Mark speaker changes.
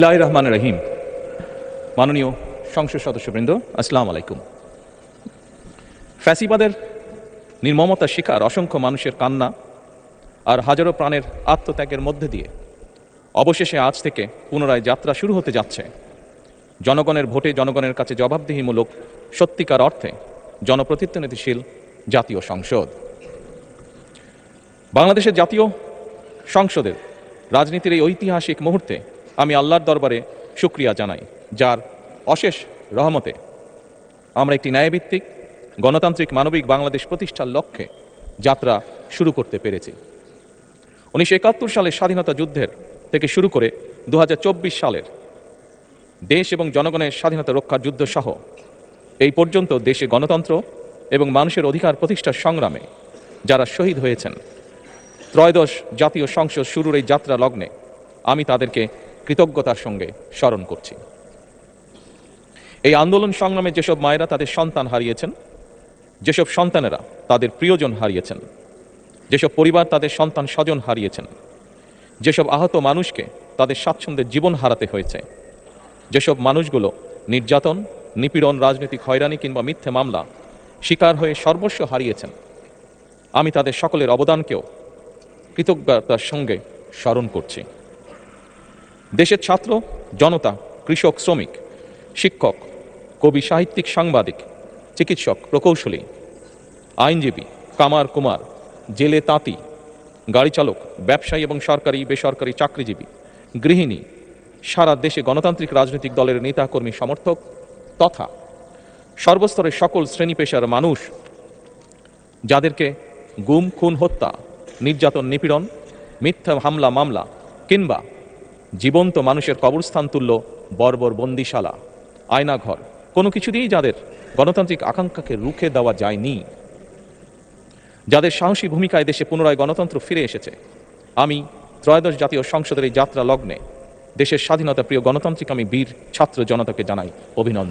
Speaker 1: বিসমিল্লাহির রহমানির রহিম। মাননীয় সংসদ সদস্যবৃন্দ, আসসালামু আলাইকুম। ফ্যাসিবাদের নির্মমতার শিকার অসংখ্য মানুষের কান্না আর হাজারো প্রাণের আত্মত্যাগের মধ্যে দিয়ে অবশেষে আজ থেকে পুনরায় যাত্রা শুরু হতে যাচ্ছে জনগণের ভোটে জনগণের কাছে জবাবদিহিমূলক সত্যিকার অর্থে জনপ্রতিনিধিশীল জাতীয় সংসদ। বাংলাদেশের জাতীয় সংসদের রাজনীতির এই ঐতিহাসিক মুহূর্তে আমি আল্লাহর দরবারে শুকরিয়া জানাই, যার অশেষ রহমতে আমরা একটি ন্যায়ভিত্তিক গণতান্ত্রিক মানবিক বাংলাদেশ প্রতিষ্ঠার লক্ষ্যে যাত্রা শুরু করতে পেরেছি। 1971 সালের স্বাধীনতা যুদ্ধের থেকে শুরু করে 2024 সালের দেশ এবং জনগণের স্বাধীনতা রক্ষার যুদ্ধ সহ এই পর্যন্ত দেশে গণতন্ত্র এবং মানুষের অধিকার প্রতিষ্ঠার সংগ্রামে যারা শহীদ হয়েছেন, ত্রয়োদশ জাতীয় সংসদ শুরুর এই যাত্রা লগ্নে আমি তাদেরকে কৃতজ্ঞতার সঙ্গে স্মরণ করছি। এই আন্দোলন সংগ্রামে যেসব মায়েরা তাদের সন্তান হারিয়েছেন, যেসব সন্তানেরা তাদের প্রিয়জন হারিয়েছেন, যেসব পরিবার তাদের সন্তান স্বজন হারিয়েছেন, যেসব আহত মানুষকে তাদের স্বাচ্ছন্দ্যের জীবন হারাতে হয়েছে, যেসব মানুষগুলো নির্যাতন, নিপীড়ন, রাজনৈতিক হয়রানি কিংবা মিথ্যে মামলা শিকার হয়ে সর্বস্ব হারিয়েছেন, আমি তাদের সকলের অবদানকেও কৃতজ্ঞতার সঙ্গে স্মরণ করছি। দেশের ছাত্র জনতা, কৃষক, শ্রমিক, শিক্ষক, কবি, সাহিত্যিক, সাংবাদিক, চিকিৎসক, প্রকৌশলী, আইনজীবী, কামার কুমার, জেলে তাঁতি, গাড়ি চালক, ব্যবসায়ী এবং সরকারি বেসরকারি চাকরিজীবী, গৃহিণী, সারা দেশে গণতান্ত্রিক রাজনৈতিক দলের নেতা কর্মী সমর্থক তথা সর্বস্তরের সকল শ্রেণী পেশার মানুষ যাদেরকে গুম, খুন, হত্যা, নির্যাতন, নিপীড়ন, মিথ্যা হামলা মামলা কিংবা জীবন্ত মানুষের কবরস্থান তুল্য বর্বর বন্দিশালা, আয়নাঘর কোনো কিছু দিয়েই যাদের গণতান্ত্রিক আকাঙ্ক্ষাকে রুখে দেওয়া যায়নি, যাদের সাহসী ভূমিকায় দেশে পুনরায় গণতন্ত্র ফিরে এসেছে, আমি ত্রয়োদশ জাতীয় সংসদের এই যাত্রা লগ্নে দেশের স্বাধীনতা প্রিয় গণতান্ত্রিক আমি বীর ছাত্র জনতাকে জানাই অভিনন্দন।